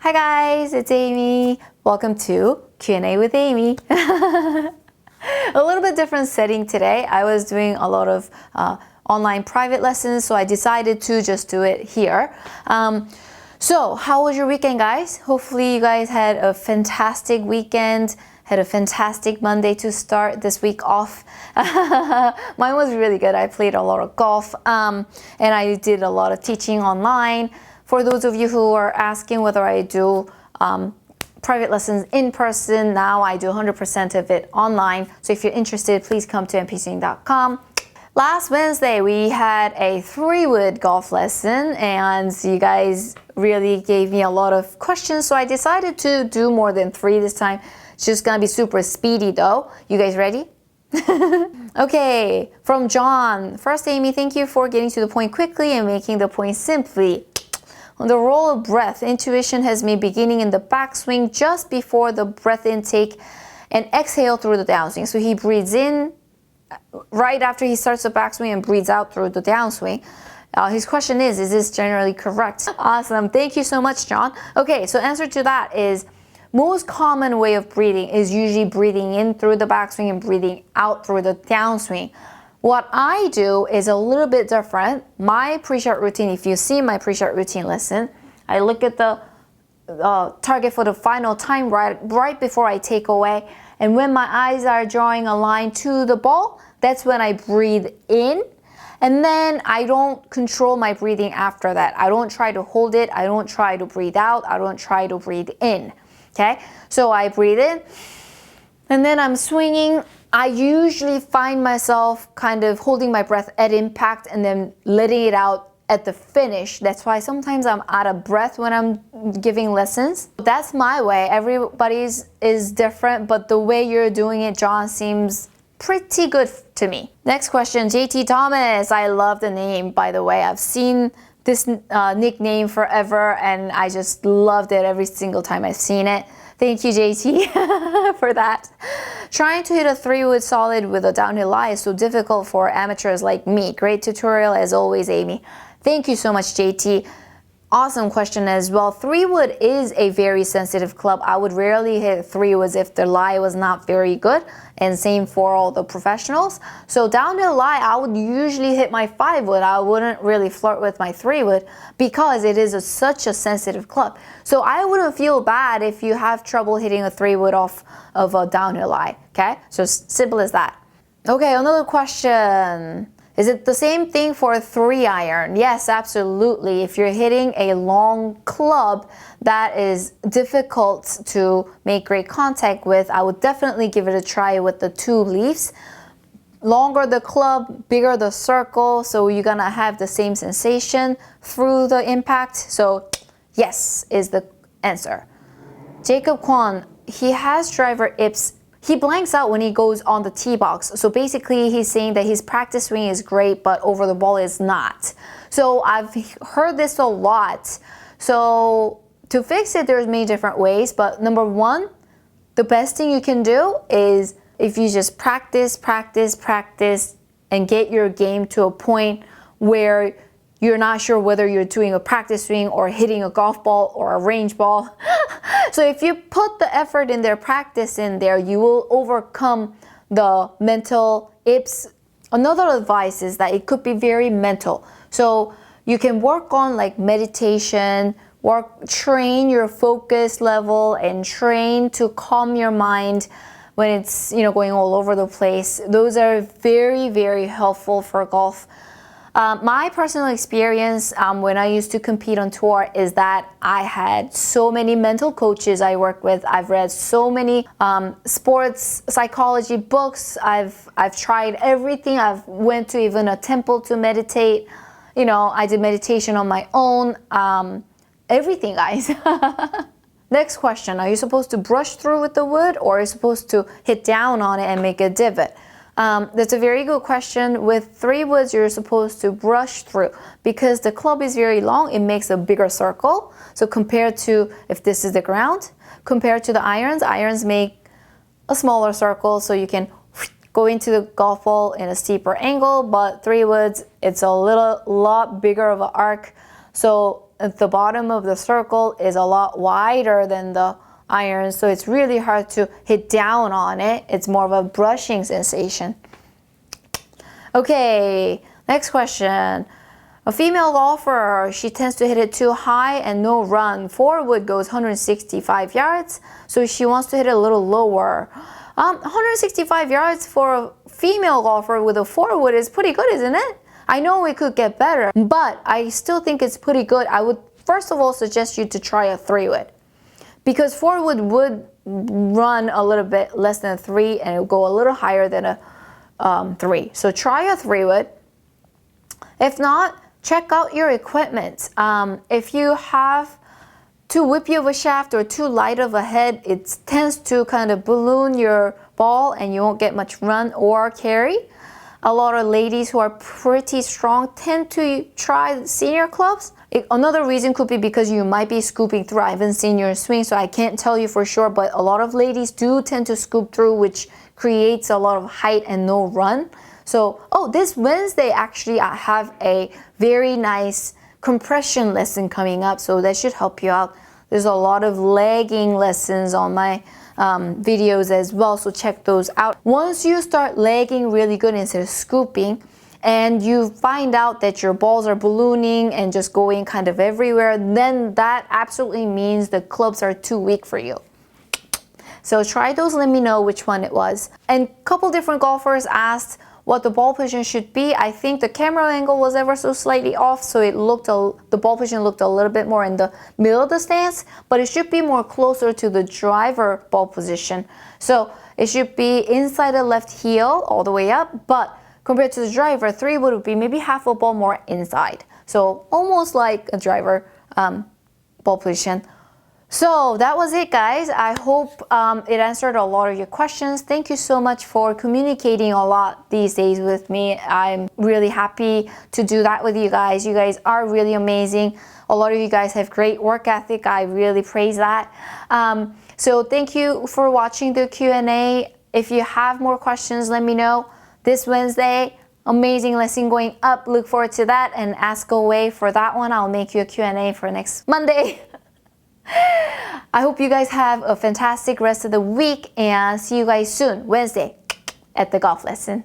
Hi guys, it's Amy. Welcome to Q&A with Amy. A little bit different setting today. I was doing a lot of online private lessons, so I decided to just do it here. So how was your weekend, guys? Hopefully you guys had a fantastic weekend, had a fantastic Monday to start this week off. Mine was really good. I played a lot of golf and I did a lot of teaching online. For those of you who are asking whether I do private lessons in person, now I do 100% of it online. So if you're interested, please come to mpswing.com. Last Wednesday, we had a 3-wood golf lesson and you guys really gave me a lot of questions. So I decided to do more than 3 this time. It's just gonna be super speedy though. You guys ready? Okay, from John. First, Amy, thank you for getting to the point quickly and making the point simply. On the role of breath, intuition has me beginning in the backswing just before the breath intake and exhale through the downswing. So he breathes in right after he starts the backswing and breathes out through the downswing. His question is this generally correct? Awesome. Thank you so much, John. Okay, so answer to that is most common way of breathing is usually breathing in through the backswing and breathing out through the downswing. What I do is a little bit different. My pre-shot routine, if you see my pre-shot routine lesson, I look at the target for the final time right before I take away. And when my eyes are drawing a line to the ball, that's when I breathe in. And then I don't control my breathing after that. I don't try to hold it. I don't try to breathe out. I don't try to breathe in. Okay? So I breathe in. And then I'm swinging. I usually find myself kind of holding my breath at impact and then letting it out at the finish. That's why sometimes I'm out of breath when I'm giving lessons. That's my way. Everybody's is different, but the way you're doing it, John, seems pretty good to me. Next question, JT Thomas. I love the name, by the way. I've seen this nickname forever and I just loved it every single time I've seen it. Thank you, JT, for that. Trying to hit a 3-wood solid with a downhill lie is so difficult for amateurs like me. Great tutorial as always, Amy. Thank you so much, JT. Awesome question as well. 3-wood is a very sensitive club. I would rarely hit 3-woods if the lie was not very good, and same for all the professionals. So downhill lie, I would usually hit my 5-wood. I wouldn't really flirt with my 3-wood because it is such a sensitive club. So I wouldn't feel bad if you have trouble hitting a 3-wood off of a downhill lie. Okay, so simple as that. Okay, another question. Is it the same thing for a 3-iron? Yes, absolutely. If you're hitting a long club that is difficult to make great contact with, I would definitely give it a try with the 2 leaves. Longer the club, bigger the circle, so you're gonna have the same sensation through the impact. So yes is the answer. Jacob Kwon, he has driver ips. He blanks out when he goes on the tee box. So basically he's saying that his practice swing is great, but over the ball is not. So I've heard this a lot. So to fix it, there's many different ways. But number 1, the best thing you can do is if you just practice, practice, practice, and get your game to a point where you're not sure whether you're doing a practice swing or hitting a golf ball or a range ball. So if you put the effort in there, practice in there, you will overcome the mental ips. Another advice is that it could be very mental. So you can work on like meditation, train your focus level and train to calm your mind when it's, going all over the place. Those are very, very helpful for golf. My personal experience when I used to compete on tour is that I had so many mental coaches I work with. I've read so many sports psychology books. I've tried everything. I've went to even a temple to meditate. I did meditation on my own. Everything, guys. Next question. Are you supposed to brush through with the wood or are you supposed to hit down on it and make a divot? That's a very good question. With 3-woods, you're supposed to brush through because the club is very long. It makes a bigger circle. So compared to if this is the ground, compared to the irons make a smaller circle. So you can go into the golf ball in a steeper angle. But 3-woods, it's a lot bigger of an arc. So the bottom of the circle is a lot wider than the iron, so it's really hard to hit down on it. It's more of a brushing sensation. Okay, next question. A female golfer, she tends to hit it too high and no run. 4-wood goes 165 yards, so she wants to hit it a little lower. 165 yards for a female golfer with a 4-wood is pretty good, isn't it? I know it could get better, but I still think it's pretty good. I would first of all suggest you to try a 3-wood, because 4-wood would run a little bit less than a 3 and it will go a little higher than a 3. So try a 3-wood. If not, check out your equipment. If you have too whippy of a shaft or too light of a head, it tends to kind of balloon your ball and you won't get much run or carry. A lot of ladies who are pretty strong tend to try senior clubs. Another reason could be because you might be scooping through. I haven't seen your swing, so I can't tell you for sure, but a lot of ladies do tend to scoop through, which creates a lot of height and no run. So, this Wednesday actually I have a very nice compression lesson coming up, so that should help you out. There's a lot of legging lessons on my videos as well, so check those out. Once you start legging really good instead of scooping, and you find out that your balls are ballooning and just going kind of everywhere, then that absolutely means the clubs are too weak for you. So try those, let me know which one it was. And a couple different golfers asked what the ball position should be. I think the camera angle was ever so slightly off, so it looked the ball position looked a little bit more in the middle of the stance, but it should be more closer to the driver ball position. So it should be inside the left heel all the way up, but compared to the driver, 3-wood would be maybe half a ball more inside. So almost like a driver ball position. So that was it, guys. I hope it answered a lot of your questions. Thank you so much for communicating a lot these days with me. I'm really happy to do that with you guys. You guys are really amazing. A lot of you guys have great work ethic. I really praise that. So thank you for watching the Q&A. If you have more questions, let me know. This Wednesday, amazing lesson going up. Look forward to that, and ask away for that one. I'll make you a Q&A for next Monday. I hope you guys have a fantastic rest of the week, and see you guys soon, Wednesday, at the golf lesson.